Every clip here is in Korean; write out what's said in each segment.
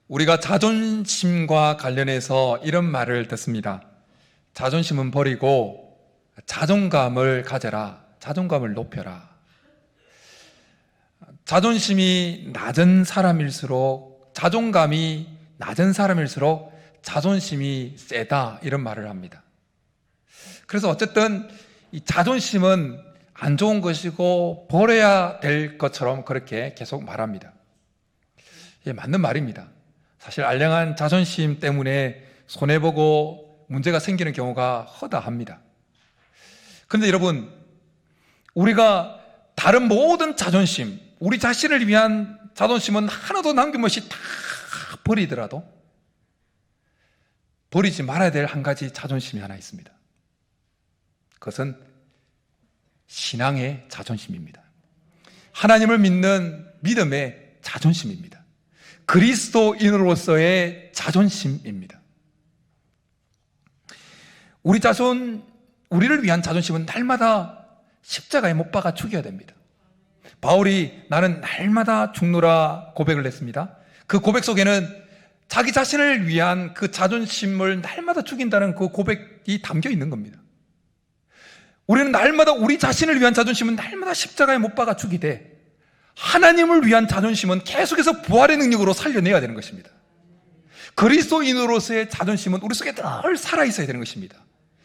우리가 자존심과 관련해서 이런 말을 듣습니다. 자존심은 버리고 자존감을 가져라. 자존감을 높여라. 자존심이 낮은 사람일수록, 자존감이 낮은 사람일수록 자존심이 세다, 이런 말을 합니다. 그래서 어쨌든 이 자존심은 안 좋은 것이고 버려야 될 것처럼 그렇게 계속 말합니다. 이게 맞는 말입니다. 사실 알량한 자존심 때문에 손해보고 문제가 생기는 경우가 허다합니다. 그런데 여러분, 우리가 다른 모든 자존심, 우리 자신을 위한 자존심은 하나도 남김없이 다 버리더라도 버리지 말아야 될 한 가지 자존심이 하나 있습니다. 그것은 신앙의 자존심입니다. 하나님을 믿는 믿음의 자존심입니다. 그리스도인으로서의 자존심입니다. 우리를 위한 자존심은 날마다 십자가에 못 박아 죽여야 됩니다. 바울이 나는 날마다 죽노라 고백을 했습니다. 그 고백 속에는 자기 자신을 위한 그 자존심을 날마다 죽인다는 그 고백이 담겨 있는 겁니다. 우리는 날마다 우리 자신을 위한 자존심은 날마다 십자가에 못 박아 죽이되, 하나님을 위한 자존심은 계속해서 부활의 능력으로 살려내야 되는 것입니다. 그리스도인으로서의 자존심은 우리 속에 늘 살아있어야 되는 것입니다.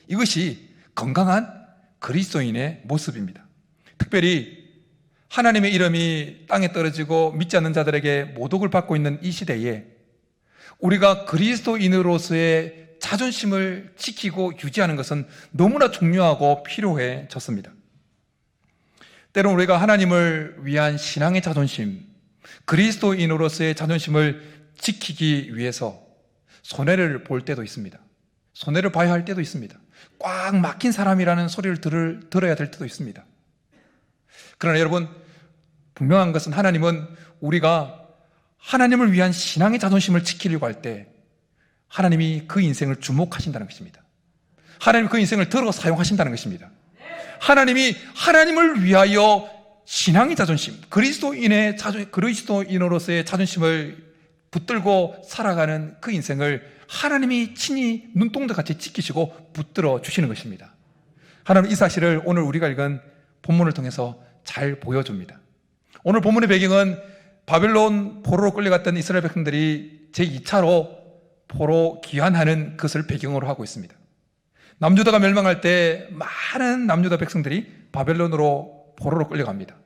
이것이 건강한 그리스도인의 모습입니다. 특별히 하나님의 이름이 땅에 떨어지고 믿지 않는 자들에게 모독을 받고 있는 이 시대에 우리가 그리스도인으로서의 자존심을 지키고 유지하는 것은 너무나 중요하고 필요해졌습니다. 때론 우리가 하나님을 위한 신앙의 자존심, 그리스도인으로서의 자존심을 지키기 위해서 손해를 볼 때도 있습니다. 손해를 봐야 할 때도 있습니다. 꽉 막힌 사람이라는 소리를 들어야 될 때도 있습니다. 그러나 여러분, 분명한 것은 하나님은 우리가 하나님을 위한 신앙의 자존심을 지키려고 할 때 하나님이 그 인생을 주목하신다는 것입니다. 하나님이 그 인생을 들어 사용하신다는 것입니다. 하나님이 하나님을 위하여 신앙의 자존심, 그리스도인으로서의 자존심을 붙들고 살아가는 그 인생을 하나님이 친히 눈동자같이 지키시고 붙들어 주시는 것입니다. 하나님 이 사실을 오늘 우리가 읽은 본문을 통해서 잘 보여줍니다. 오늘 본문의 배경은 바벨론 포로로 끌려갔던 이스라엘 백성들이 제2차로 포로 귀환하는 것을 배경으로 하고 있습니다. 남유다가 멸망할 때 많은 남유다 백성들이 바벨론으로 포로로 끌려갑니다.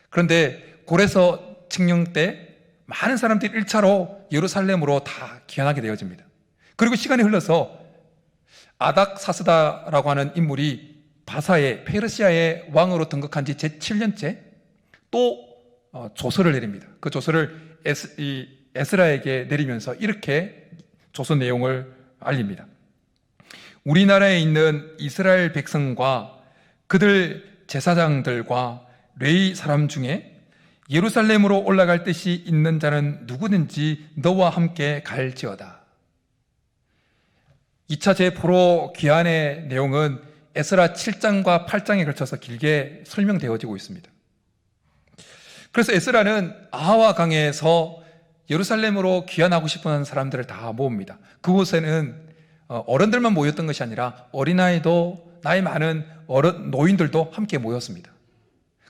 그런데 고레서 칙령 때 많은 사람들이 1차로 예루살렘으로 다 귀환하게 되어집니다. 그리고 시간이 흘러서 아닥사스다라고 하는 인물이 바사의 페르시아의 왕으로 등극한 지 제7년째 또 조서를 내립니다. 그 조서를 에스라에게 내리면서 이렇게 조서 내용을 알립니다. 우리나라에 있는 이스라엘 백성과 그들 제사장들과 레위 사람 중에 예루살렘으로 올라갈 뜻이 있는 자는 누구든지 너와 함께 갈지어다. 2차 제포로 귀환의 내용은 에스라 7장과 8장에 걸쳐서 길게 설명되어지고 있습니다. 그래서 에스라는 아하와 강에서 예루살렘으로 귀환하고 싶어하는 사람들을 다 모읍니다. 그곳에는 어른들만 모였던 것이 아니라 어린아이도, 나이 많은 노인들도 함께 모였습니다.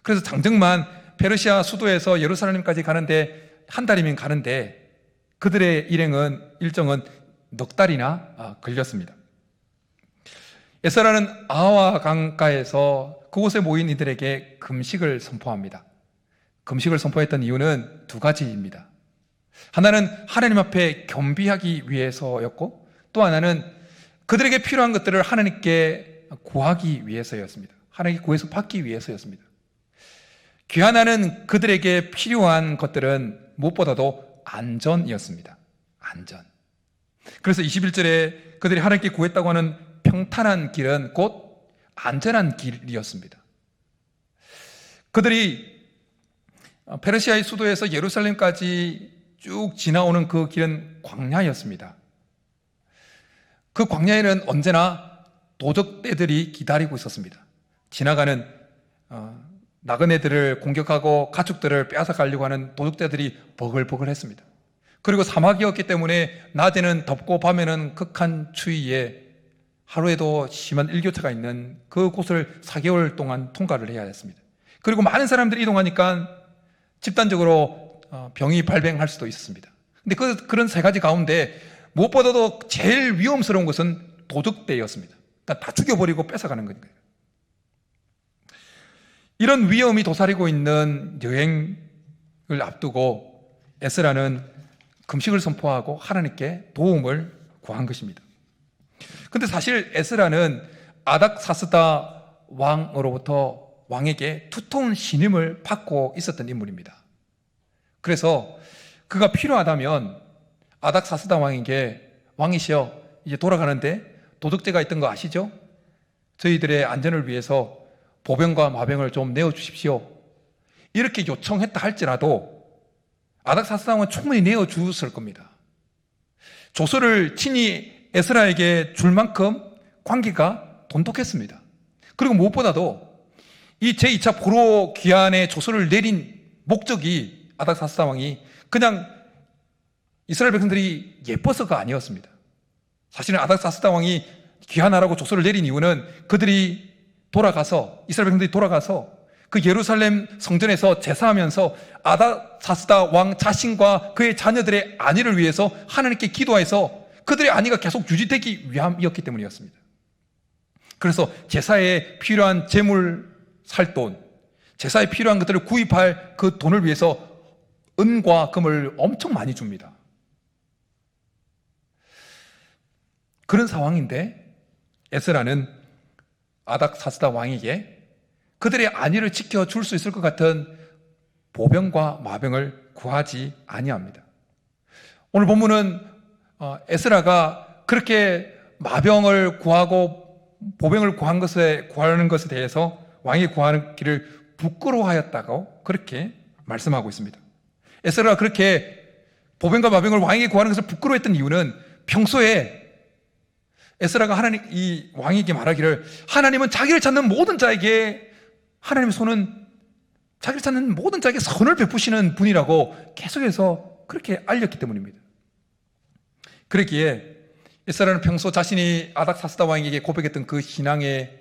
그래서 장정만 페르시아 수도에서 예루살렘까지 가는데 한 달이면 가는데 그들의 일정은 넉 달이나 걸렸습니다. 에스라는 아하와 강가에서 그곳에 모인 이들에게 금식을 선포합니다. 금식을 선포했던 이유는 두 가지입니다. 하나는 하나님 앞에 겸비하기 위해서였고, 또 하나는 그들에게 필요한 것들을 하나님께 구하기 위해서였습니다. 하나님께 구해서 받기 위해서였습니다. 귀환하는 그들에게 필요한 것들은 무엇보다도 안전이었습니다. 안전. 그래서 21절에 그들이 하나님께 구했다고 하는 평탄한 길은 곧 안전한 길이었습니다. 그들이 페르시아의 수도에서 예루살렘까지 쭉 지나오는 그 길은 광야였습니다. 그 광야에는 언제나 도적떼들이 기다리고 있었습니다. 지나가는 나그네들을 공격하고 가축들을 빼앗아가려고 하는 도적떼들이 버글버글했습니다. 그리고 사막이었기 때문에 낮에는 덥고 밤에는 극한 추위에 하루에도 심한 일교차가 있는 그 곳을 4개월 동안 통과를 해야 했습니다. 그리고 많은 사람들이 이동하니까 집단적으로 병이 발병할 수도 있었습니다. 근데 그런 세 가지 가운데 무엇보다도 제일 위험스러운 것은 도적대였습니다. 그러니까 다 죽여버리고 뺏어가는 거니까요. 이런 위험이 도사리고 있는 여행을 앞두고 에스라는 금식을 선포하고 하나님께 도움을 구한 것입니다. 근데 사실 에스라는 아닥사스다 왕에게 두터운 신임을 받고 있었던 인물입니다. 그래서 그가 필요하다면 아닥사스다 왕에게 왕이시여 이제 돌아가는데 도둑죄가 있던 거 아시죠? 저희들의 안전을 위해서 보병과 마병을 좀 내어주십시오. 이렇게 요청했다 할지라도 아닥사스다 왕은 충분히 내어주었을 겁니다. 조서를 친히 에스라에게 줄 만큼 관계가 돈독했습니다. 그리고 무엇보다도 이 제2차 포로 귀환의 조서를 내린 목적이 아닥사스다 왕이 그냥 이스라엘 백성들이 예뻐서가 아니었습니다. 사실은 아닥사스다 왕이 귀환하라고 조서를 내린 이유는 그들이 돌아가서 이스라엘 백성들이 돌아가서 그 예루살렘 성전에서 제사하면서 아닥사스다 왕 자신과 그의 자녀들의 안위를 위해서 하나님께 기도해서 그들의 안위가 계속 유지되기 위함이었기 때문이었습니다. 그래서 제사에 필요한 재물 살 돈, 제사에 필요한 것들을 구입할 그 돈을 위해서 은과 금을 엄청 많이 줍니다. 그런 상황인데 에스라는 아닥사스다 왕에게 그들의 안위를 지켜줄 수 있을 것 같은 보병과 마병을 구하지 아니합니다. 오늘 본문은 에스라가 그렇게 마병을 구하고 보병을 구하는 것에 대해서 왕이 구하는 길을 부끄러워하였다고 그렇게 말씀하고 있습니다. 에스라가 그렇게 보병과 마병을 왕에게 구하는 것을 부끄러워했던 이유는 평소에 에스라가 이 왕에게 말하기를 하나님은 자기를 찾는 모든 자에게 하나님의 손은 자기를 찾는 모든 자에게 선을 베푸시는 분이라고 계속해서 그렇게 알렸기 때문입니다. 그러기에 에스라는 평소 자신이 아닥사스다 왕에게 고백했던 그 신앙의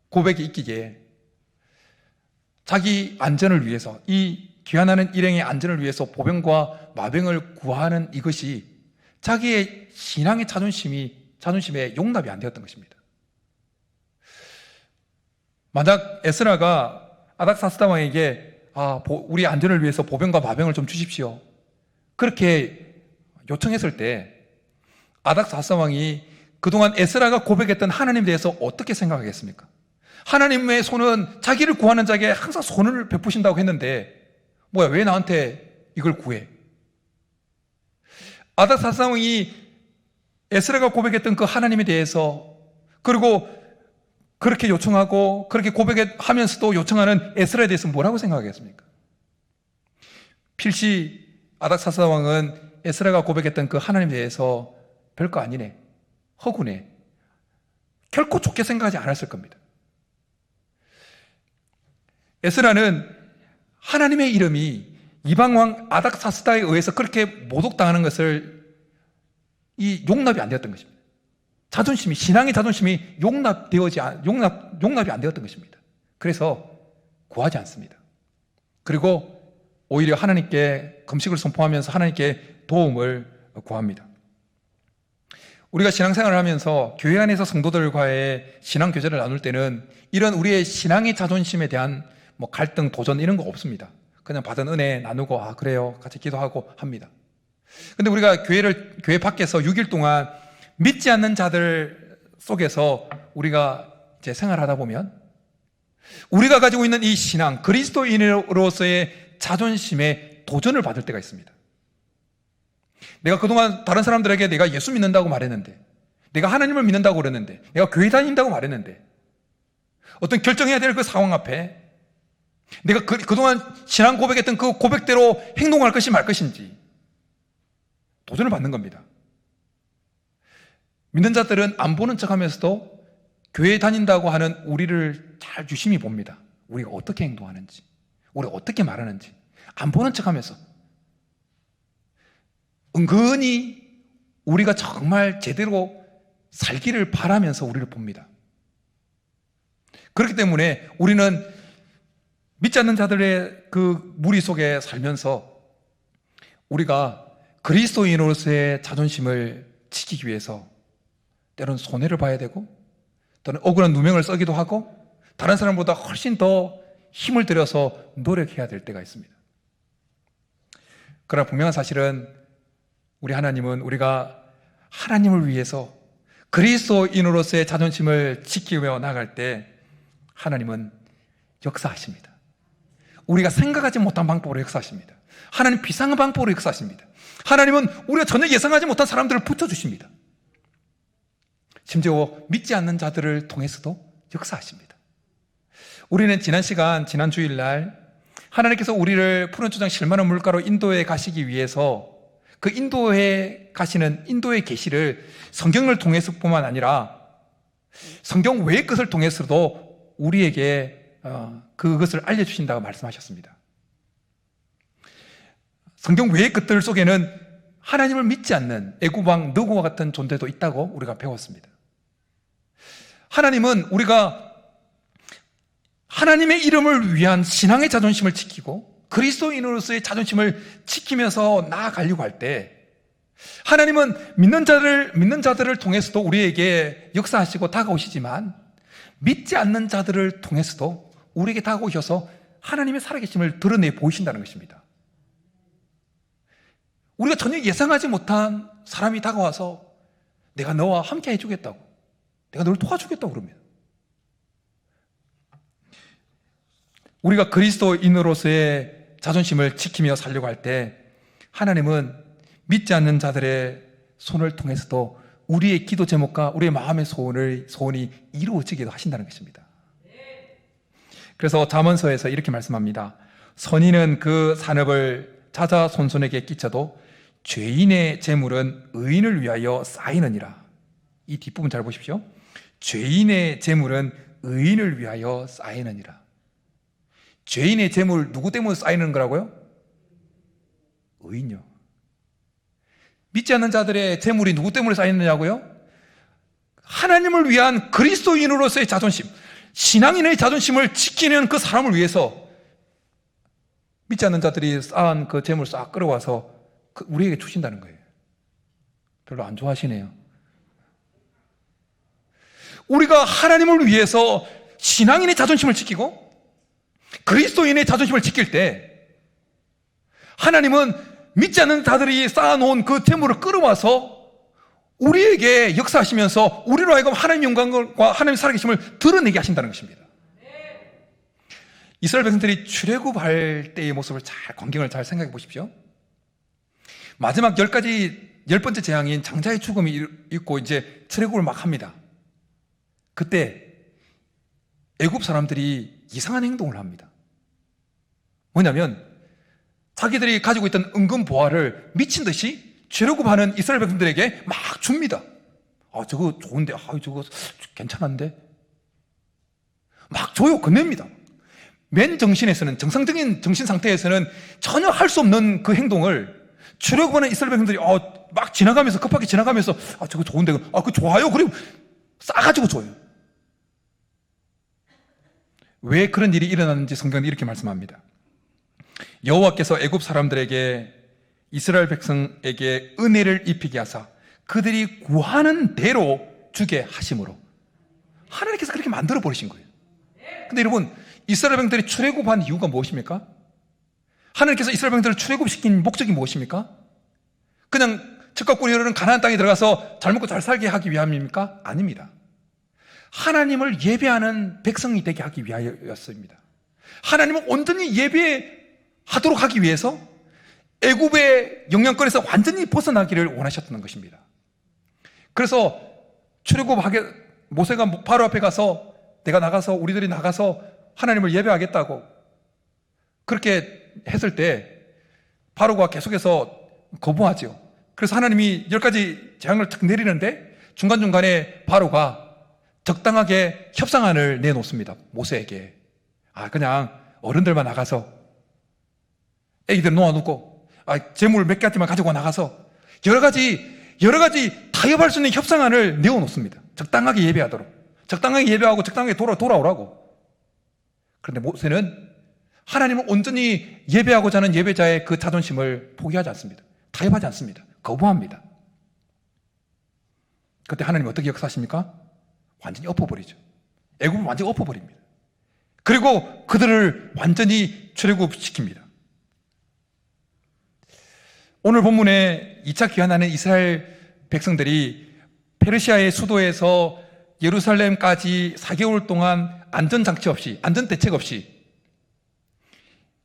고백이 있기에 자기 안전을 위해서 이 귀환하는 일행의 안전을 위해서 보병과 마병을 구하는 이것이 자기의 신앙의 자존심에 용납이 안 되었던 것입니다. 만약 에스라가 아닥사스다 왕에게 우리 안전을 위해서 보병과 마병을 좀 주십시오 그렇게 요청했을 때 아닥사스다 왕이 그동안 에스라가 고백했던 하나님에 대해서 어떻게 생각하겠습니까? 하나님의 손은 자기를 구하는 자에게 항상 손을 베푸신다고 했는데 왜 나한테 이걸 구해? 아닥사스다 왕이 에스라가 고백했던 그 하나님에 대해서 그리고 그렇게 요청하고 그렇게 고백하면서도 요청하는 에스라에 대해서 뭐라고 생각하겠습니까? 필시 아닥사스다 왕은 에스라가 고백했던 그 하나님에 대해서 별거 아니네, 허구네, 결코 좋게 생각하지 않았을 겁니다. 에스라는 하나님의 이름이 이방왕 아닥사스다에 의해서 그렇게 모독당하는 것을 용납이 안 되었던 것입니다. 신앙의 자존심이 용납이 안 되었던 것입니다. 그래서 구하지 않습니다. 그리고 오히려 하나님께 금식을 선포하면서 하나님께 도움을 구합니다. 우리가 신앙생활을 하면서 교회 안에서 성도들과의 신앙 교제를 나눌 때는 이런 우리의 신앙의 자존심에 대한 갈등, 도전 이런 거 없습니다. 그냥 받은 은혜 나누고 그래요 같이 기도하고 합니다. 근데 우리가 교회 밖에서 6일 동안 믿지 않는 자들 속에서 우리가 이제 생활하다 보면 우리가 가지고 있는 이 신앙, 그리스도인으로서의 자존심에 도전을 받을 때가 있습니다. 내가 그동안 다른 사람들에게 내가 예수 믿는다고 말했는데, 내가 하나님을 믿는다고 그랬는데, 내가 교회 다닌다고 말했는데, 어떤 결정해야 될 그 상황 앞에 내가 그동안 신앙 고백했던 그 고백대로 행동할 것이 말 것인지 도전을 받는 겁니다. 믿는 자들은 안 보는 척 하면서도 교회 다닌다고 하는 우리를 잘 유심히 봅니다. 우리가 어떻게 행동하는지, 우리가 어떻게 말하는지 안 보는 척 하면서 은근히 우리가 정말 제대로 살기를 바라면서 우리를 봅니다. 그렇기 때문에 우리는 믿지 않는 자들의 그 무리 속에 살면서 우리가 그리스도인으로서의 자존심을 지키기 위해서 때로는 손해를 봐야 되고, 또는 억울한 누명을 써기도 하고, 다른 사람보다 훨씬 더 힘을 들여서 노력해야 될 때가 있습니다. 그러나 분명한 사실은 우리 하나님은 우리가 하나님을 위해서 그리스도인으로서의 자존심을 지키며 나갈 때 하나님은 역사하십니다. 우리가 생각하지 못한 방법으로 역사하십니다. 하나님 비상한 방법으로 역사하십니다. 하나님은 우리가 전혀 예상하지 못한 사람들을 붙여주십니다. 심지어 믿지 않는 자들을 통해서도 역사하십니다. 우리는 지난 주일날 하나님께서 우리를 푸른 초장 실만한 물가로 인도에 가시기 위해서 그 인도에 가시는 인도의 계시를 성경을 통해서뿐만 아니라 성경 외의 것을 통해서도 우리에게 그것을 알려주신다고 말씀하셨습니다. 성경 외의 것들 속에는 하나님을 믿지 않는 애굽왕 느고와 같은 존재도 있다고 우리가 배웠습니다. 하나님은 우리가 하나님의 이름을 위한 신앙의 자존심을 지키고 그리스도인으로서의 자존심을 지키면서 나아가려고 할 때 하나님은 믿는 자들을 통해서도 우리에게 역사하시고 다가오시지만 믿지 않는 자들을 통해서도 우리에게 다가오셔서 하나님의 살아계심을 드러내 보이신다는 것입니다. 우리가 전혀 예상하지 못한 사람이 다가와서 내가 너와 함께 해주겠다고, 내가 너를 도와주겠다고 그럽니다. 우리가 그리스도인으로서의 자존심을 지키며 살려고 할 때 하나님은 믿지 않는 자들의 손을 통해서도 우리의 기도 제목과 우리의 마음의 소원이 이루어지기도 하신다는 것입니다. 그래서 잠언서에서 이렇게 말씀합니다. 선인은 그 산업을 자자손손에게 끼쳐도 죄인의 재물은 의인을 위하여 쌓이느니라. 이 뒷부분 잘 보십시오. 죄인의 재물은 의인을 위하여 쌓이느니라. 죄인의 재물 누구 때문에 쌓이는 거라고요? 의인요. 믿지 않는 자들의 재물이 누구 때문에 쌓이느냐고요? 하나님을 위한 그리스도인으로서의 자존심, 신앙인의 자존심을 지키는 그 사람을 위해서 믿지 않는 자들이 쌓은 그 재물을 싹 끌어와서 우리에게 주신다는 거예요. 별로 안 좋아하시네요. 우리가 하나님을 위해서 신앙인의 자존심을 지키고 그리스도인의 자존심을 지킬 때 하나님은 믿지 않는 자들이 쌓아놓은 그 재물을 끌어와서 우리에게 역사하시면서 우리로 하여금 하나님의 영광과 하나님의 살아계심을 드러내게 하신다는 것입니다. 이스라엘 백성들이 출애굽할 때의 모습을 광경을 잘 생각해 보십시오. 마지막 10번째 재앙인 장자의 죽음이 있고 이제 출애굽을 막 합니다. 그때 애굽 사람들이 이상한 행동을 합니다. 뭐냐면 자기들이 가지고 있던 은금 보화를 미친 듯이 출애굽하는 이스라엘 백성들에게 막 줍니다. 저거 좋은데, 저거 괜찮은데, 막 줘요. 건넵니다. 맨 정신에서는, 정상적인 정신 상태에서는 전혀 할 수 없는 그 행동을 출애굽하는 이스라엘 백성들이 막 지나가면서, 급하게 지나가면서 저거 좋은데, 그거 좋아요. 그리고 싸가지고 줘요. 왜 그런 일이 일어났는지 성경은 이렇게 말씀합니다. 여호와께서 애굽 사람들에게 이스라엘 백성에게 은혜를 입히게 하사 그들이 구하는 대로 주게 하심으로 하나님께서 그렇게 만들어 버리신 거예요. 근데 여러분, 이스라엘 백성들이 출애굽한 이유가 무엇입니까? 하나님께서 이스라엘 백성들을 출애굽시킨 목적이 무엇입니까? 그냥 젖과 꿀이 흐르는 가나안 땅에 들어가서 잘 먹고 잘 살게 하기 위함입니까? 아닙니다. 하나님을 예배하는 백성이 되게 하기 위하여였습니다. 하나님을 온전히 예배하도록 하기 위해서 애굽의 영향권에서 완전히 벗어나기를 원하셨던 것입니다. 그래서 출애굽하게 모세가 바로 앞에 가서 내가 나가서 우리들이 나가서 하나님을 예배하겠다고 그렇게 했을 때 바로가 계속해서 거부하죠. 그래서 하나님이 10가지 재앙을 탁 내리는데 중간중간에 바로가 적당하게 협상안을 내놓습니다. 모세에게. 그냥 어른들만 나가서 애기들 놓아놓고 재물 몇 가지만 가지고 나가서 여러 가지 타협할 수 있는 협상안을 내어놓습니다. 적당하게 예배하도록. 적당하게 예배하고 적당하게 돌아오라고. 그런데 모세는 하나님을 온전히 예배하고자 하는 예배자의 그 자존심을 포기하지 않습니다. 타협하지 않습니다. 거부합니다. 그때 하나님이 어떻게 역사하십니까? 완전히 엎어버리죠. 애굽을 완전히 엎어버립니다. 그리고 그들을 완전히 출애굽시킵니다. 오늘 본문에 2차 귀환하는 이스라엘 백성들이 페르시아의 수도에서 예루살렘까지 4개월 동안 안전장치 없이, 안전대책 없이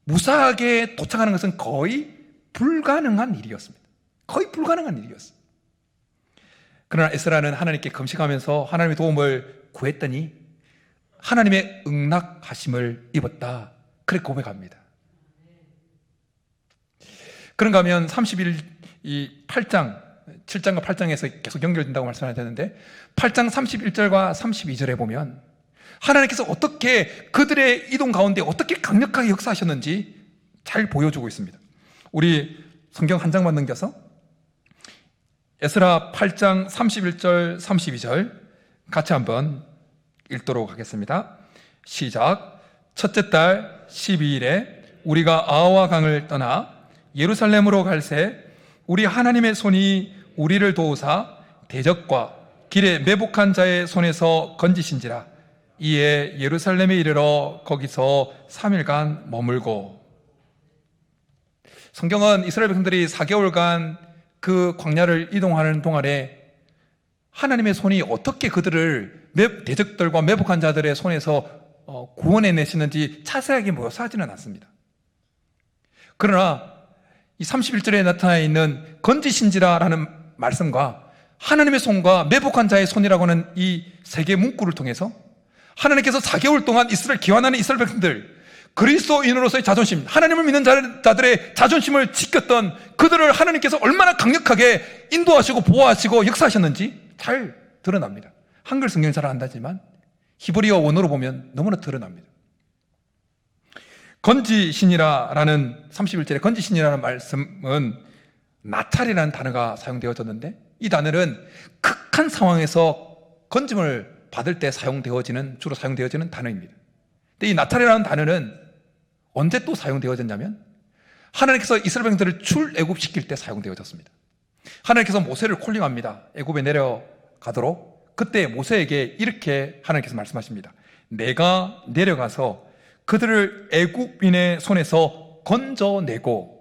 무사하게 도착하는 것은 거의 불가능한 일이었습니다. 거의 불가능한 일이었습니다. 그러나 에스라는 하나님께 금식하면서 하나님의 도움을 구했더니 하나님의 응낙하심을 입었다. 그렇게 고백합니다. 그런가 하면 8장, 7장과 8장에서 계속 연결된다고 말씀하셨는데 8장 31절과 32절에 보면 하나님께서 어떻게 그들의 이동 가운데 어떻게 강력하게 역사하셨는지 잘 보여주고 있습니다. 우리 성경 한 장만 넘겨서 에스라 8장 31절 32절 같이 한번 읽도록 하겠습니다. 시작. 첫째 달 12일에 우리가 아와 강을 떠나 예루살렘으로 갈새 우리 하나님의 손이 우리를 도우사 대적과 길에 매복한 자의 손에서 건지신지라. 이에 예루살렘에 이르러 거기서 3일간 머물고. 성경은 이스라엘 백성들이 4개월간 그 광야를 이동하는 동안에 하나님의 손이 어떻게 그들을 대적들과 매복한 자들의 손에서 구원해내시는지 자세하게 묘사하지는 않습니다. 그러나 이 31절에 나타나 있는 건지신지라라는 말씀과 하나님의 손과 매복한 자의 손이라고 하는 이 세 개의 문구를 통해서 하나님께서 4개월 동안 이스라엘 기환하는 이스라엘 백성들, 그리스도인으로서의 자존심, 하나님을 믿는 자들의 자존심을 지켰던 그들을 하나님께서 얼마나 강력하게 인도하시고 보호하시고 역사하셨는지 잘 드러납니다. 한글 성경 잘 안다지만 히브리어 원어로 보면 너무나 드러납니다. 건지신이라라는 31절에 건지신이라는 말씀은 나탈이라는 단어가 사용되어졌는데 이 단어는 극한 상황에서 건짐을 받을 때 주로 사용되어지는 단어입니다. 근데 이 나탈이라는 단어는 언제 또 사용되어졌냐면 하나님께서 이스라엘 백성들을 출애굽시킬 때 사용되어졌습니다. 하나님께서 모세를 콜링합니다. 애굽에 내려가도록. 그때 모세에게 이렇게 하나님께서 말씀하십니다. 내가 내려가서 그들을 애굽인의 손에서 건져내고,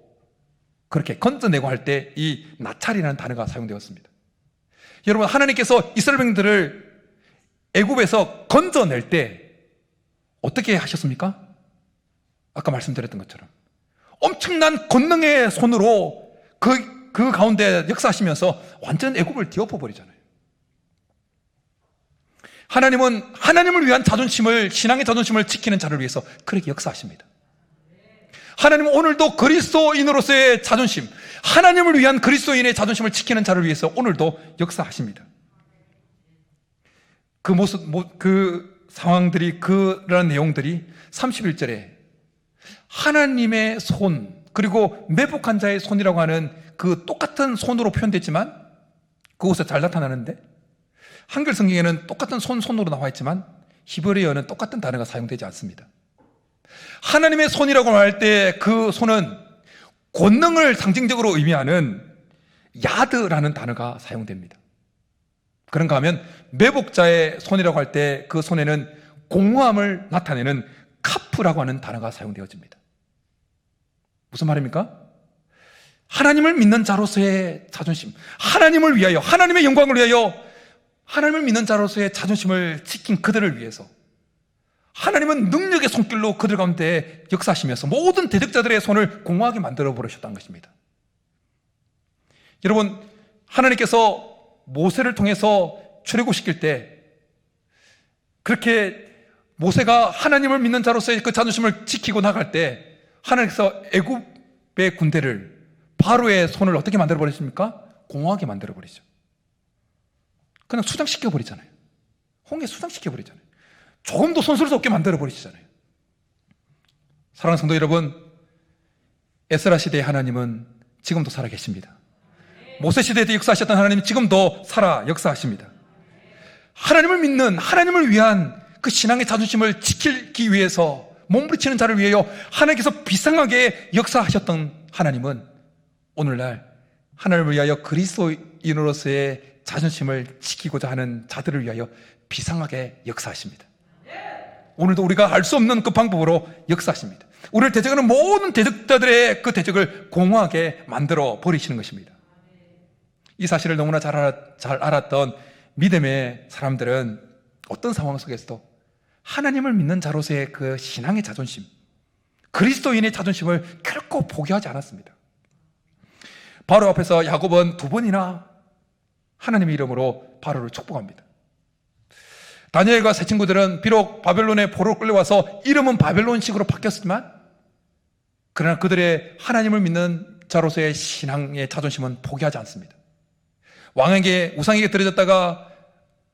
그렇게 건져내고 할 때 이 나찰이라는 단어가 사용되었습니다. 여러분, 하나님께서 이스라엘 백성들을 애굽에서 건져낼 때 어떻게 하셨습니까? 아까 말씀드렸던 것처럼 엄청난 권능의 손으로 그 가운데 역사하시면서 완전 애굽을 뒤엎어버리잖아요. 하나님은 하나님을 위한 자존심을, 신앙의 자존심을 지키는 자를 위해서 그렇게 역사하십니다. 하나님은 오늘도 그리스도인으로서의 자존심, 하나님을 위한 그리스도인의 자존심을 지키는 자를 위해서 오늘도 역사하십니다. 그 모습, 그 상황들이, 그런 내용들이 31절에 하나님의 손, 그리고 매복한 자의 손이라고 하는 그 똑같은 손으로 표현됐지만 그곳에 잘 나타나는데, 한글 성경에는 똑같은 손으로 나와 있지만 히브리어는 똑같은 단어가 사용되지 않습니다. 하나님의 손이라고 할 때 그 손은 권능을 상징적으로 의미하는 야드라는 단어가 사용됩니다. 그런가 하면 매복자의 손이라고 할 때 그 손에는 공허함을 나타내는 카프라고 하는 단어가 사용되어집니다. 무슨 말입니까? 하나님을 믿는 자로서의 자존심, 하나님을 위하여, 하나님의 영광을 위하여, 하나님을 믿는 자로서의 자존심을 지킨 그들을 위해서 하나님은 능력의 손길로 그들 가운데 역사하시면서 모든 대적자들의 손을 공허하게 만들어 버리셨다는 것입니다. 여러분, 하나님께서 모세를 통해서 출애굽시킬 때 그렇게 모세가 하나님을 믿는 자로서의 그 자존심을 지키고 나갈 때 하나님께서 애굽의 군대를, 바로의 손을 어떻게 만들어 버리십니까? 공허하게 만들어 버리죠. 그냥 수장시켜 버리잖아요. 홍해 수장시켜 버리잖아요. 조금도 손쓸 수 없게 만들어 버리시잖아요. 사랑하는 성도 여러분, 에스라 시대의 하나님은 지금도 살아계십니다. 모세 시대 때 역사하셨던 하나님이 지금도 살아 역사하십니다. 하나님을 믿는, 하나님을 위한 그 신앙의 자존심을 지키기 위해서 몸부림치는 자를 위하여 하나님께서 비상하게 역사하셨던 하나님은 오늘날 하나님을 위하여 그리스도인으로서의 자존심을 지키고자 하는 자들을 위하여 비상하게 역사하십니다. 오늘도 우리가 알 수 없는 그 방법으로 역사하십니다. 우리를 대적하는 모든 대적자들의 그 대적을 공허하게 만들어 버리시는 것입니다. 이 사실을 너무나 잘 알았던 믿음의 사람들은 어떤 상황 속에서도 하나님을 믿는 자로서의 그 신앙의 자존심, 그리스도인의 자존심을 결코 포기하지 않았습니다. 바로 앞에서 야곱은 2번이나 하나님의 이름으로 바로를 축복합니다. 다니엘과 세 친구들은 비록 바벨론의 포로로 끌려와서 이름은 바벨론식으로 바뀌었지만 그러나 그들의 하나님을 믿는 자로서의 신앙의 자존심은 포기하지 않습니다. 왕에게, 우상에게 드려졌다가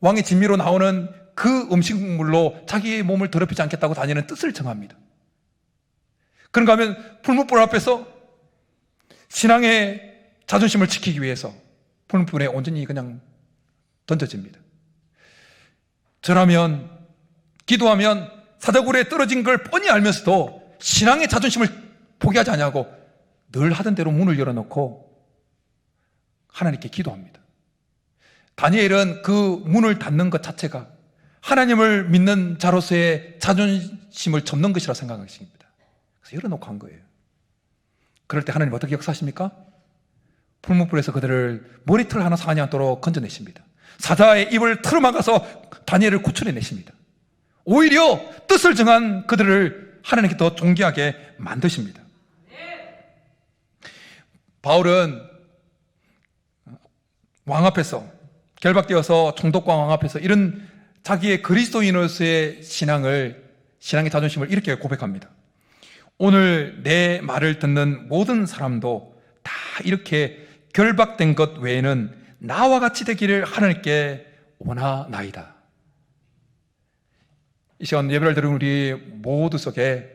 왕의 진미로 나오는 그 음식물로 자기의 몸을 더럽히지 않겠다고 다니엘은 뜻을 정합니다. 그런가 하면 풀무불 앞에서 신앙의 자존심을 지키기 위해서 풀무불에 온전히 그냥 던져집니다. 절하면, 기도하면 사자굴에 떨어진 걸 뻔히 알면서도 신앙의 자존심을 포기하지 않냐고 늘 하던 대로 문을 열어놓고 하나님께 기도합니다. 다니엘은 그 문을 닫는 것 자체가 하나님을 믿는 자로서의 자존심을 접는 것이라 생각하십니다. 그래서 열어놓고 한 거예요. 그럴 때 하나님 어떻게 역사하십니까? 풀무불에서 그들을 머리털 하나 상하지 않도록 건져내십니다. 사자의 입을 틀어막아서 다니엘을 구출해내십니다. 오히려 뜻을 정한 그들을 하나님께 더 존귀하게 만드십니다. 바울은 왕 앞에서 결박되어서 총독과 왕 앞에서 이런 자기의 그리스도인으로서의 신앙의 자존심을 이렇게 고백합니다. 오늘 내 말을 듣는 모든 사람도 다 이렇게 결박된 것 외에는 나와 같이 되기를 하나님께 원하나이다. 이 시간 예배를 들은 우리 모두 속에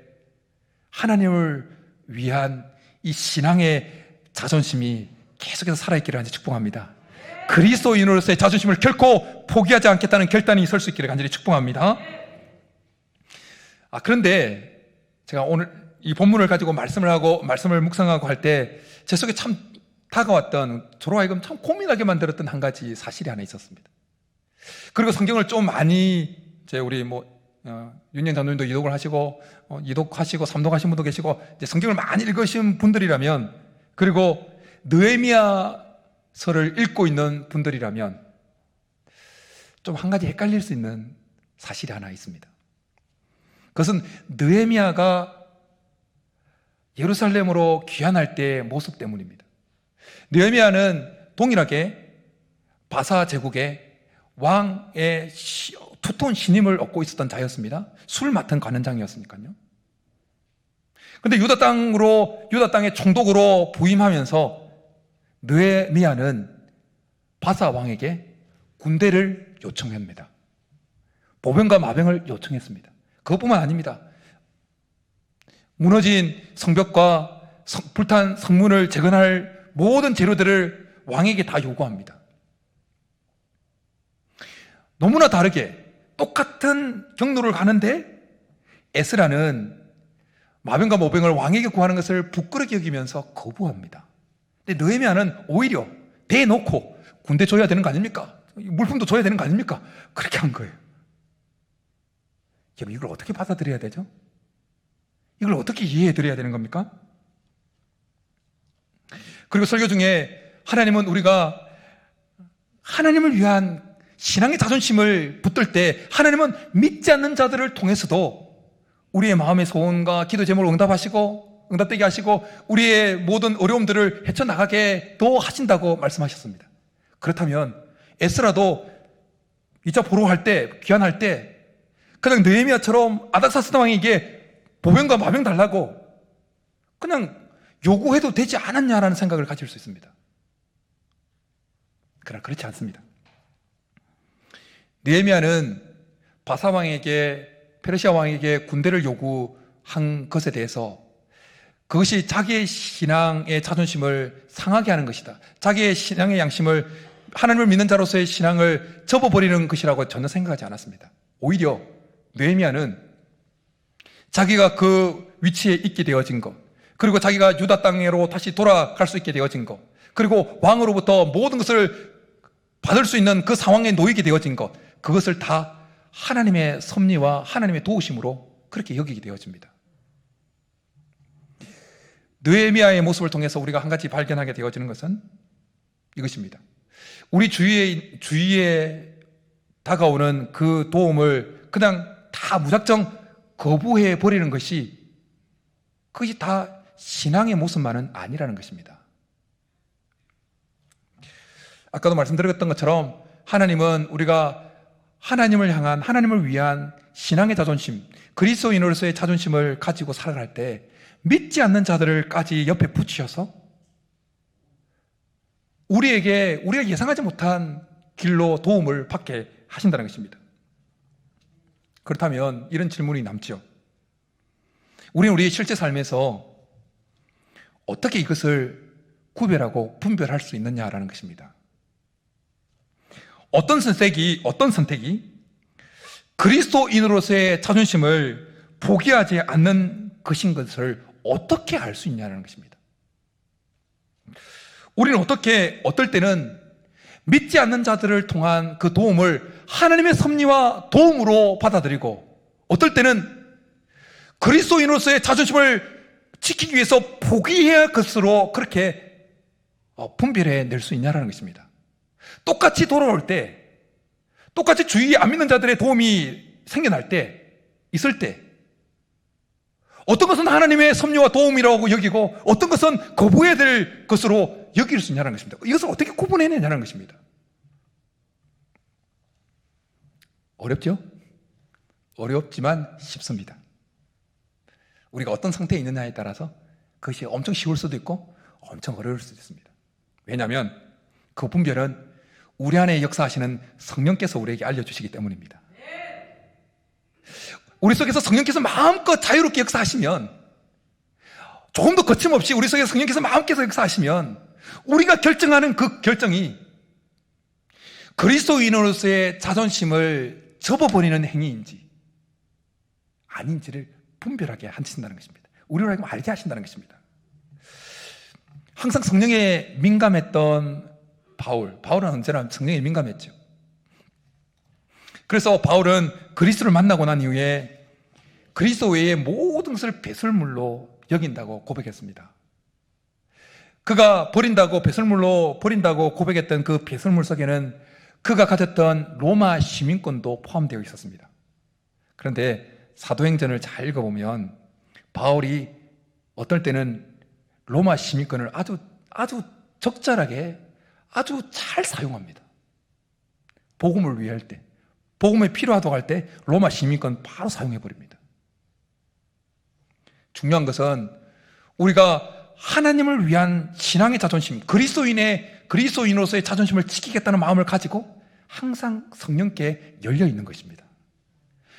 하나님을 위한 이 신앙의 자존심이 계속해서 살아있기를 간절히 축복합니다. 그리스도인으로서의 자존심을 결코 포기하지 않겠다는 결단이 설 수 있기를 간절히 축복합니다. 그런데 제가 오늘 이 본문을 가지고 말씀을 묵상하고 할 때 제 속에 참 다가왔던, 저로 하여금 참 고민하게 만들었던 한 가지 사실이 하나 있었습니다. 그리고 성경을 좀 많이 우리 윤영 장로님도 이독하시고 삼독하신 분도 계시고 이제 성경을 많이 읽으신 분들이라면, 그리고 느헤미야서를 읽고 있는 분들이라면 좀 한 가지 헷갈릴 수 있는 사실이 하나 있습니다. 그것은 느헤미야가 예루살렘으로 귀환할 때의 모습 때문입니다. 느헤미야는 동일하게 바사 제국의 왕의 두터운 신임을 얻고 있었던 자였습니다. 술 맡은 관원장이었으니까요. 그런데 유다 땅의 총독으로 부임하면서 느헤미야는 바사 왕에게 군대를 요청합니다. 보병과 마병을 요청했습니다. 그것뿐만 아닙니다. 무너진 성벽과 불탄 성문을 재건할 모든 재료들을 왕에게 다 요구합니다. 너무나 다르게 똑같은 경로를 가는데 에스라는 마병과 모병을 왕에게 구하는 것을 부끄럽게 여기면서 거부합니다. 근데 느헤미야는 오히려 대놓고 군대 줘야 되는 거 아닙니까? 물품도 줘야 되는 거 아닙니까? 그렇게 한 거예요. 여러분, 이걸 어떻게 받아들여야 되죠? 이걸 어떻게 이해해 드려야 되는 겁니까? 그리고 설교 중에 하나님은 우리가 하나님을 위한 신앙의 자존심을 붙들 때 하나님은 믿지 않는 자들을 통해서도 우리의 마음의 소원과 기도 제목을 응답되게 하시고 우리의 모든 어려움들을 헤쳐나가게 도 하신다고 말씀하셨습니다. 그렇다면 에스라도 2차 포로할 때, 귀환할 때 그냥 느헤미야처럼 아닥사스다 왕에게 보병과 마병 달라고 그냥 요구해도 되지 않았냐라는 생각을 가질 수 있습니다. 그러나 그렇지 않습니다. 느헤미야는 바사 왕에게, 페르시아 왕에게 군대를 요구한 것에 대해서 그것이 자기의 신앙의 자존심을 상하게 하는 것이다. 자기의 신앙의 양심을, 하나님을 믿는 자로서의 신앙을 접어버리는 것이라고 전혀 생각하지 않았습니다. 오히려 느헤미야는 자기가 그 위치에 있게 되어진 것, 그리고 자기가 유다 땅으로 다시 돌아갈 수 있게 되어진 것, 그리고 왕으로부터 모든 것을 받을 수 있는 그 상황에 놓이게 되어진 것, 그것을 다 하나님의 섭리와 하나님의 도우심으로 그렇게 여기게 되어집니다. 느헤미야의 모습을 통해서 우리가 한 가지 발견하게 되어지는 것은 이것입니다. 우리 주위에 다가오는 그 도움을 그냥 다 무작정 거부해 버리는 것이, 그것이 다 신앙의 모습만은 아니라는 것입니다. 아까도 말씀드렸던 것처럼 하나님은 우리가 하나님을 향한, 하나님을 위한 신앙의 자존심, 그리스도인으로서의 자존심을 가지고 살아갈 때 믿지 않는 자들을까지 옆에 붙이셔서 우리가 예상하지 못한 길로 도움을 받게 하신다는 것입니다. 그렇다면 이런 질문이 남죠. 우리는 우리의 실제 삶에서 어떻게 이것을 구별하고 분별할 수 있느냐라는 것입니다. 어떤 선택이 그리스도인으로서의 자존심을 포기하지 않는 것인 것을 어떻게 알 수 있냐는 것입니다. 우리는 어떨 때는 믿지 않는 자들을 통한 그 도움을 하나님의 섭리와 도움으로 받아들이고, 어떨 때는 그리스도인으로서의 자존심을 지키기 위해서 포기해야 할 것으로 그렇게 분별해 낼 수 있냐는 것입니다. 똑같이 돌아올 때, 똑같이 주위에 안 믿는 자들의 도움이 있을 때, 어떤 것은 하나님의 섭리와 도움이라고 여기고 어떤 것은 거부해야 될 것으로 여길 수 있냐는 것입니다. 이것을 어떻게 구분해내냐는 것입니다. 어렵죠? 어렵지만 쉽습니다. 우리가 어떤 상태에 있느냐에 따라서 그것이 엄청 쉬울 수도 있고 엄청 어려울 수도 있습니다. 왜냐하면 그 분별은 우리 안에 역사하시는 성령께서 우리에게 알려주시기 때문입니다. 우리 속에서 성령께서 마음껏 자유롭게 역사하시면, 조금 더 거침없이 우리 속에서 성령께서 마음껏 역사하시면, 우리가 결정하는 그 결정이 그리스도인으로서의 자존심을 접어버리는 행위인지 아닌지를 분별하게 하신다는 것입니다. 우리로 하여금 알게 하신다는 것입니다. 항상 성령에 민감했던 바울은 언제나 성령에 민감했죠. 그래서 바울은 그리스도를 만나고 난 이후에 그리스도 외의 모든 것을 배설물로 여긴다고 고백했습니다. 그가 배설물로 버린다고 고백했던 그 배설물 속에는 그가 가졌던 로마 시민권도 포함되어 있었습니다. 그런데 사도행전을 잘 읽어보면 바울이 어떨 때는 로마 시민권을 아주 적절하게 아주 잘 사용합니다. 복음을 위할 때, 복음에 필요하다고 할 때 로마 시민권 바로 사용해버립니다. 중요한 것은 우리가 하나님을 위한 신앙의 자존심, 그리스도인으로서의 자존심을 지키겠다는 마음을 가지고 항상 성령께 열려 있는 것입니다.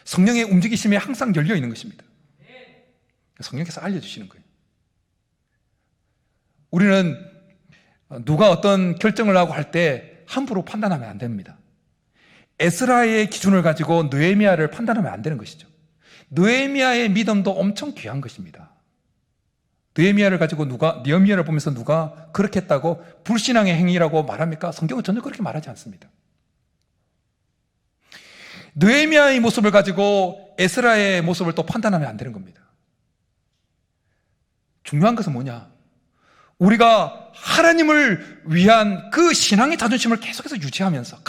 성령의 움직이심에 항상 열려 있는 것입니다. 성령께서 알려주시는 거예요. 우리는 누가 어떤 결정을 하고 할 때 함부로 판단하면 안 됩니다. 에스라의 기준을 가지고 느헤미야를 판단하면 안 되는 것이죠. 느헤미야의 믿음도 엄청 귀한 것입니다. 느헤미야를 보면서 누가 그렇게 했다고 불신앙의 행위라고 말합니까? 성경은 전혀 그렇게 말하지 않습니다. 느헤미야의 모습을 가지고 에스라의 모습을 또 판단하면 안 되는 겁니다. 중요한 것은 뭐냐? 우리가 하나님을 위한 그 신앙의 자존심을 계속해서 유지하면서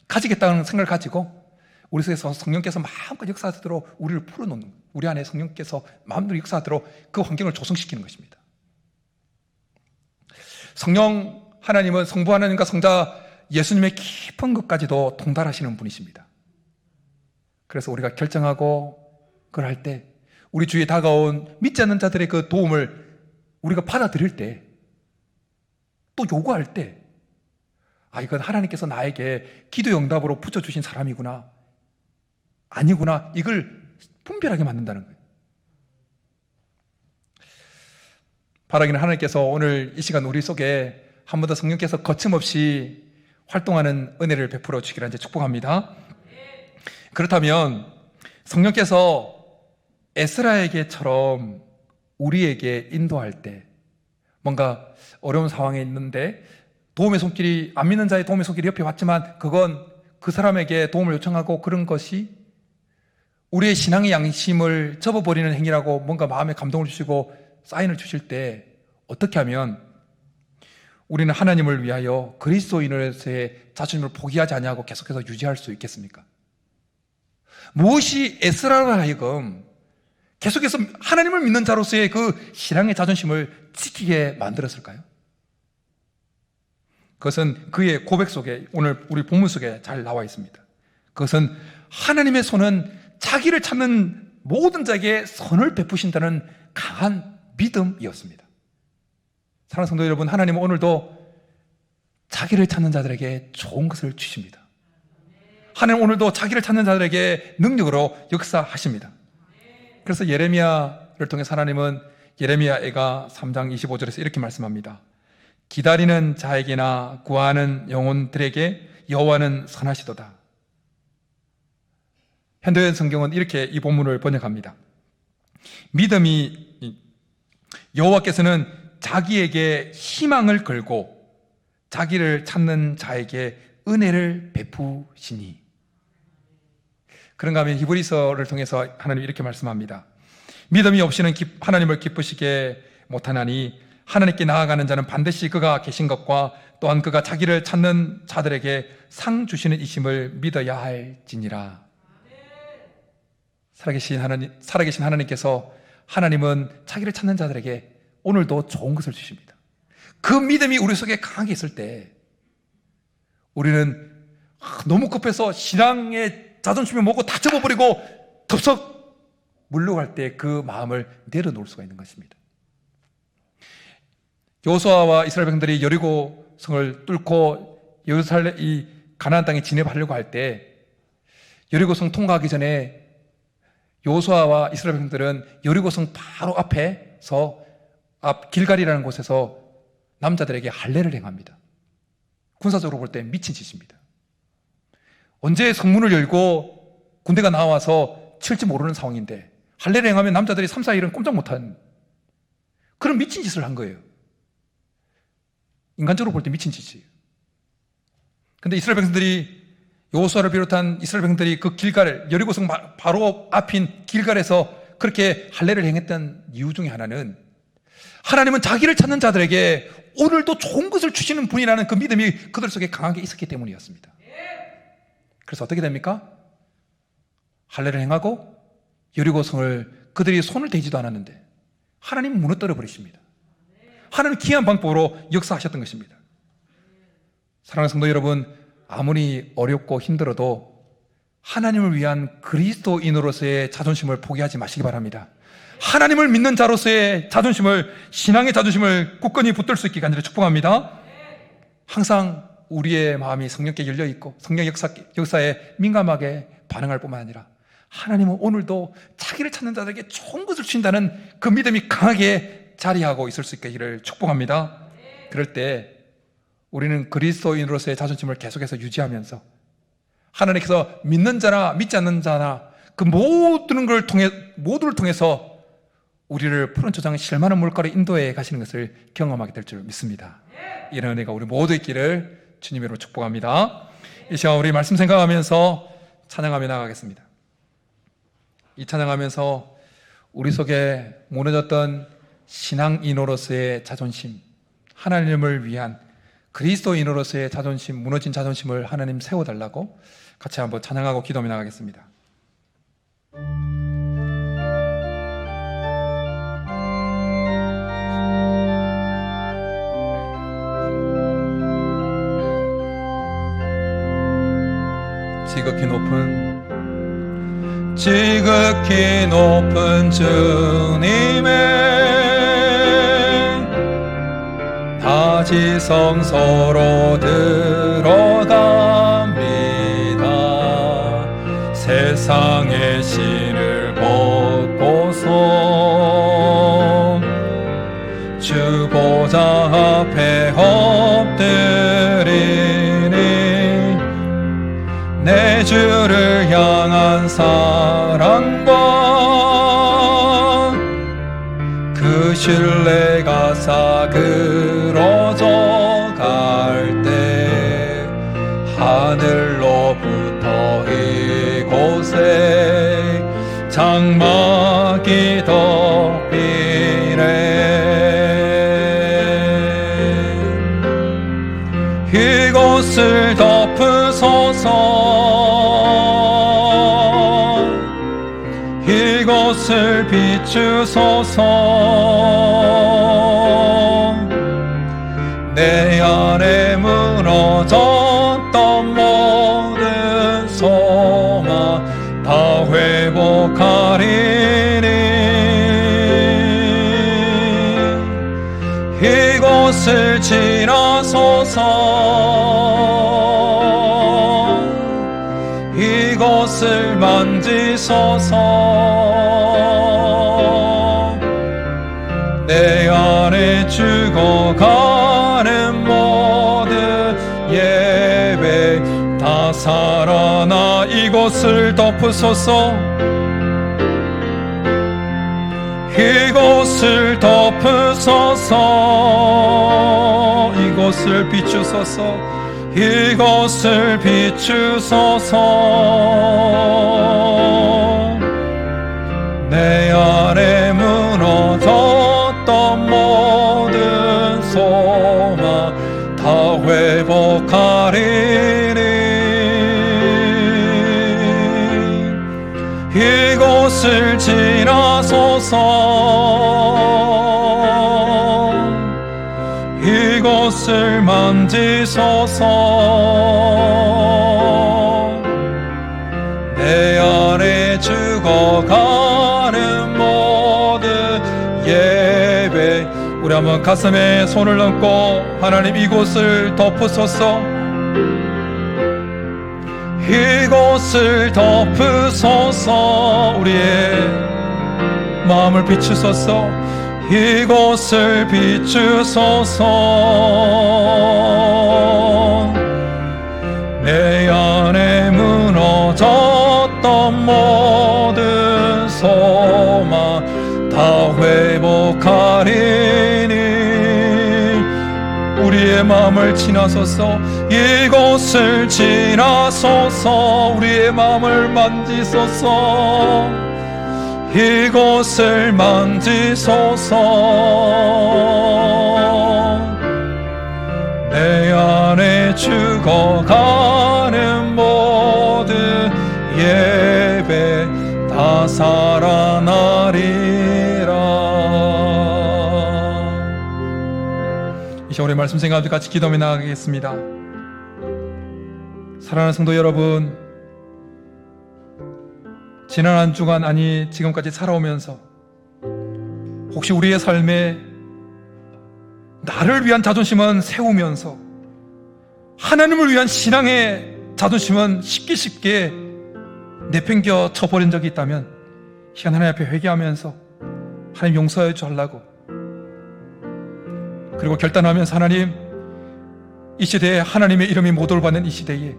가지겠다는 생각을 가지고 우리 속에서 성령께서 마음껏 역사하도록 우리를 풀어놓는 거예요. 우리 안에 성령께서 마음대로 역사하도록 그 환경을 조성시키는 것입니다. 하나님은 성부 하나님과 성자 예수님의 깊은 것까지도 통달하시는 분이십니다. 그래서 우리가 결정하고 그걸 할 때 우리 주위에 다가온 믿지 않는 자들의 그 도움을 우리가 받아들일 때, 또 요구할 때, 이건 하나님께서 나에게 기도 응답으로 붙여주신 사람이구나, 아니구나, 이걸 분별하게 만든다는 거예요. 바라기는 하나님께서 오늘 이 시간 우리 속에 한 번 더 성령께서 거침없이 활동하는 은혜를 베풀어 주기를 이제 축복합니다. 그렇다면 성령께서 에스라에게처럼 우리에게 인도할 때, 뭔가 어려운 상황에 있는데 도움의 손길이, 안 믿는 자의 도움의 손길이 옆에 왔지만 그건 그 사람에게 도움을 요청하고 그런 것이 우리의 신앙의 양심을 접어버리는 행위라고 뭔가 마음에 감동을 주시고 사인을 주실 때 어떻게 하면 우리는 하나님을 위하여 그리스도인으로서의 자존심을 포기하지 아니하고 계속해서 유지할 수 있겠습니까? 무엇이 에스라로 하여금 계속해서 하나님을 믿는 자로서의 그 신앙의 자존심을 지키게 만들었을까요? 그것은 그의 고백 속에, 오늘 우리 본문 속에 잘 나와 있습니다. 그것은 하나님의 손은 자기를 찾는 모든 자에게 선을 베푸신다는 강한 믿음이었습니다. 사랑하는 성도 여러분, 하나님은 오늘도 자기를 찾는 자들에게 좋은 것을 주십니다. 하나님 오늘도 자기를 찾는 자들에게 능력으로 역사하십니다. 그래서 예레미야를 통해 하나님은 예레미야가 3장 25절에서 이렇게 말씀합니다. 기다리는 자에게나 구하는 영혼들에게 여호와는 선하시도다. 현대의 성경은 이렇게 이 본문을 번역합니다. 믿음이, 여호와께서는 자기에게 희망을 걸고 자기를 찾는 자에게 은혜를 베푸시니. 그런가 하면 히브리서를 통해서 하나님이 이렇게 말씀합니다. 믿음이 없이는 하나님을 기쁘시게 못하나니 하나님께 나아가는 자는 반드시 그가 계신 것과 또한 그가 자기를 찾는 자들에게 상 주시는 이심을 믿어야 할지니라. 살아계신 하나님께서, 하나님은 자기를 찾는 자들에게 오늘도 좋은 것을 주십니다. 그 믿음이 우리 속에 강하게 있을 때 우리는 너무 급해서 신앙의 자존심을 먹고 다 접어버리고 덥석 물러갈 때 그 마음을 내려놓을 수가 있는 것입니다. 여호수아와 이스라엘 백성들이 여리고 성을 뚫고 예루살렘, 이 가나안 땅에 진입하려고 할 때 여리고 성 통과하기 전에 여호수아와 이스라엘 백성들은 여리고 성 바로 앞에서 앞 길갈이라는 곳에서 남자들에게 할례를 행합니다. 군사적으로 볼 때 미친 짓입니다. 언제 성문을 열고 군대가 나와서 칠지 모르는 상황인데 할례를 행하면 남자들이 3, 4일은 꼼짝 못한 그런 미친 짓을 한 거예요. 인간적으로 볼 때 미친 짓이에요. 근데 이스라엘 백성들이, 여호수아를 비롯한 이스라엘 백성들이 그 길갈, 여리고성 바로 앞인 길갈에서 그렇게 할례를 행했던 이유 중에 하나는 하나님은 자기를 찾는 자들에게 오늘도 좋은 것을 주시는 분이라는 그 믿음이 그들 속에 강하게 있었기 때문이었습니다. 그래서 어떻게 됩니까? 할례를 행하고 여리고성을 그들이 손을 대지도 않았는데 하나님은 무너뜨려 버리십니다. 하나님은 기이한 방법으로 역사하셨던 것입니다. 사랑하는 성도 여러분, 아무리 어렵고 힘들어도 하나님을 위한 그리스도인으로서의 자존심을 포기하지 마시기 바랍니다. 하나님을 믿는 자로서의 자존심을, 신앙의 자존심을 굳건히 붙들 수 있게 간절히 축복합니다. 항상 우리의 마음이 성령께 열려있고 성령 역사에 민감하게 반응할 뿐만 아니라 하나님은 오늘도 자기를 찾는 자들에게 좋은 것을 주신다는 그 믿음이 강하게 자리하고 있을 수 있기를 축복합니다. 그럴 때 우리는 그리스도인으로서의 자존심을 계속해서 유지하면서 하나님께서 믿는 자나 믿지 않는 자나 그 모두를 통해서 우리를 푸른 초장 실만한 물가로 인도해 가시는 것을 경험하게 될 줄 믿습니다. 이런 은혜가 우리 모두 있기를 주님으로 축복합니다. 이 시간 우리 말씀 생각하면서 찬양하며 나가겠습니다. 이 찬양하면서 우리 속에 무너졌던 신앙인으로서의 자존심, 하나님을 위한 그리스도인으로서의 자존심, 무너진 자존심을 하나님 세워달라고 같이 한번 찬양하고 기도하며 나가겠습니다. 지극히 높은 주님의 다지성소로 들어갑니다. 세상의 신을 벗고서 주 엎드리니 내 주를 향한 사랑과 그 신뢰가 사그러져 갈 때 하늘로부터 이곳에 장막이 덮이네. 이곳을 덮으소서. 이곳을 비추소서. 내 안에 무너졌던 모든 소망 다 회복하리니 이곳을 지나소서. 이곳을 만지소서. 내 안에 죽어가는 모든 예배 다 살아나 이곳을 덮으소서. 이곳을 덮으소서. 이곳을 비추소서. 이곳을 비추소서. 내 안에 무너졌던 모든 소망 다 회복하리니 이곳을 지나소서. 이곳을 만지소서. 내 안에 죽어가는 모든 예배 우리 한번 가슴에 손을 얹고 하나님 이곳을 덮으소서. 이곳을 덮으소서. 우리의 마음을 비추소서. 이곳을 비추소서. 내 안에 무너졌던 모든 소망 다 회복하리니 우리의 마음을 지나소서. 이곳을 지나소서. 우리의 마음을 만지소서. 이곳을 만지소서. 내 안에 죽어가는 모든 예배 다 살아나리라. 이 시간 우리 말씀 생각하면서 같이 기도하며 나가겠습니다. 사랑하는 성도 여러분, 지난 한 주간 아니 지금까지 살아오면서 혹시 우리의 삶에 나를 위한 자존심은 세우면서 하나님을 위한 신앙의 자존심은 쉽게 내팽겨 쳐버린 적이 있다면 시간 하나님 앞에 회개하면서 하나님 용서해 주려고 그리고 결단하면서 하나님 이 시대에 하나님의 이름이 모독을 받는 이 시대에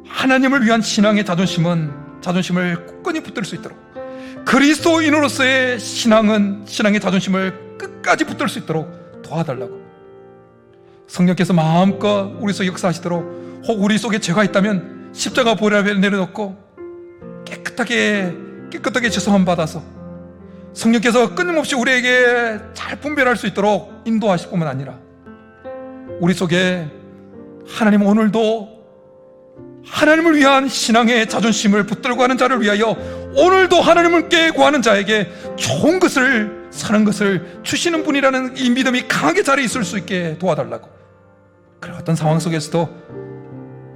하나님을 위한 신앙의 자존심을 굳건히 붙들 수 있도록 그리스도인으로서의 신앙의 자존심을 끝까지 붙들 수 있도록 도와달라고 성령께서 마음껏 우리 속에 역사하시도록 혹 우리 속에 죄가 있다면 십자가 보혈 앞에 내려놓고 깨끗하게 죄송함 받아서 성령께서 끊임없이 우리에게 잘 분별할 수 있도록 인도하실 뿐만 아니라 우리 속에 하나님 오늘도 하나님을 위한 신앙의 자존심을 붙들고 하는 자를 위하여 오늘도 하나님께 구하는 자에게 좋은 것을 사는 것을 주시는 분이라는 이 믿음이 강하게 자리에 있을 수 있게 도와달라고 그런 어떤 상황 속에서도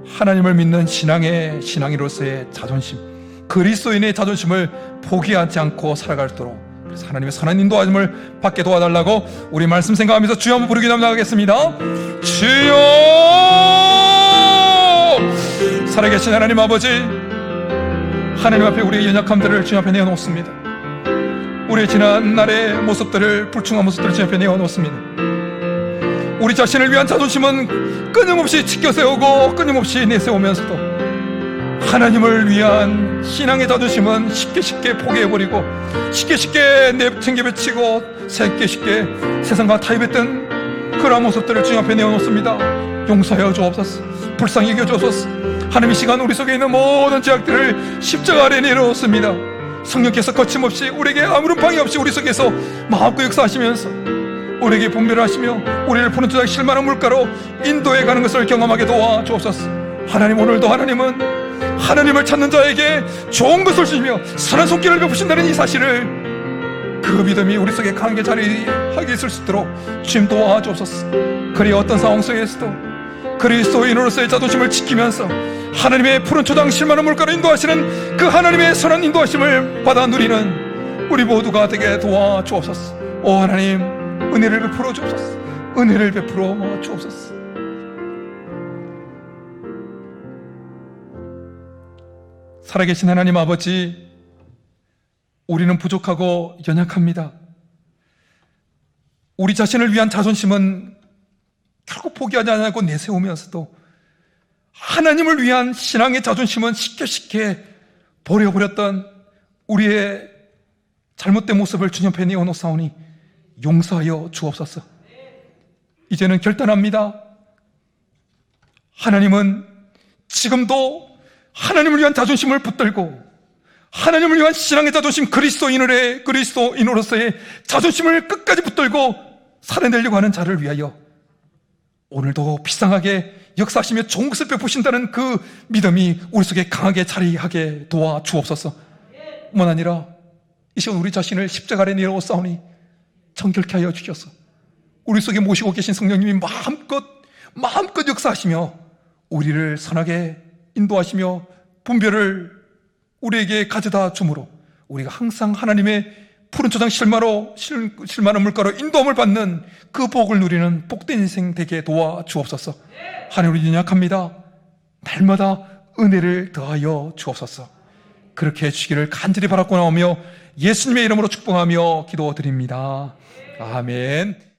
하나님을 믿는 신앙인으로서의 자존심 그리스도인의 자존심을 포기하지 않고 살아갈도록 그래서 하나님의 선한 인도하심을 받게 도와달라고 우리 말씀 생각하면서 주여 한번 부르기 나가겠습니다. 주여 살아계신 하나님 아버지 하나님 앞에 우리의 연약함들을 주님 앞에 내어놓습니다. 우리의 지난 날의 모습들을 불충한 모습들을 주님 앞에 내어놓습니다. 우리 자신을 위한 자존심은 끊임없이 지켜 세우고 끊임없이 내세우면서도 하나님을 위한 신앙의 자존심은 쉽게 포기해버리고 쉽게 내팽개치고 쉽게 세상과 타협했던 그러한 모습들을 주님 앞에 내어놓습니다. 용서하여 주옵소서. 불쌍히 여겨 주옵소서. 하나님, 이 시간 우리 속에 있는 모든 죄악들을 십자가 아래 내려놓습니다. 성령께서 거침없이 우리에게 아무런 방해 없이 우리 속에서 마음껏 역사하시면서 우리에게 분별을 하시며 우리를 푸른 초장 실만한 물가로 인도해 가는 것을 경험하게 도와 주옵소서. 하나님, 오늘도 하나님은 하나님을 찾는 자에게 좋은 것을 주시며 선한 손길을 베푸신다는 이 사실을, 그 믿음이 우리 속에 강하게 자리하게 있을 수 있도록 주님 도와 주옵소서. 그리 어떤 상황 속에서도 그리스도인으로서의 자존심을 지키면서 하나님의 푸른 초장 실만한 물가로 인도하시는 그 하나님의 선한 인도하심을 받아 누리는 우리 모두가 되게 도와 주옵소서. 오 하나님, 은혜를 베풀어 주옵소서. 은혜를 베풀어 주옵소서. 살아계신 하나님 아버지, 우리는 부족하고 연약합니다. 우리 자신을 위한 자존심은 결국 포기하지 않고 내세우면서도 하나님을 위한 신앙의 자존심은 쉽게 버려버렸던 우리의 잘못된 모습을 주님 앞에 내어놓사오니 용서하여 주옵소서. 이제는 결단합니다. 하나님은 지금도 하나님을 위한 자존심을 붙들고 하나님을 위한 신앙의 자존심, 그리스도인으로서의 자존심을 끝까지 붙들고 살아내려고 하는 자를 위하여 오늘도 비상하게 역사하시며 좋은 것을 베푸신다는 그 믿음이 우리 속에 강하게 자리하게 도와 주옵소서. 뿐만 아니라 이 시간 우리 자신을 십자가 아래 내려놓사오니 정결케 하여 주셔서 우리 속에 모시고 계신 성령님이 마음껏 역사하시며 우리를 선하게 인도하시며 분별을 우리에게 가져다 주므로 우리가 항상 하나님의 푸른 초장 실만한 물가로 인도함을 받는 그 복을 누리는 복된 인생 되게 도와 주옵소서. 하나님, 우리 연약합니다. 날마다 은혜를 더하여 주옵소서. 그렇게 해주시기를 간절히 바라고 나오며 예수님의 이름으로 축복하며 기도드립니다. 아멘.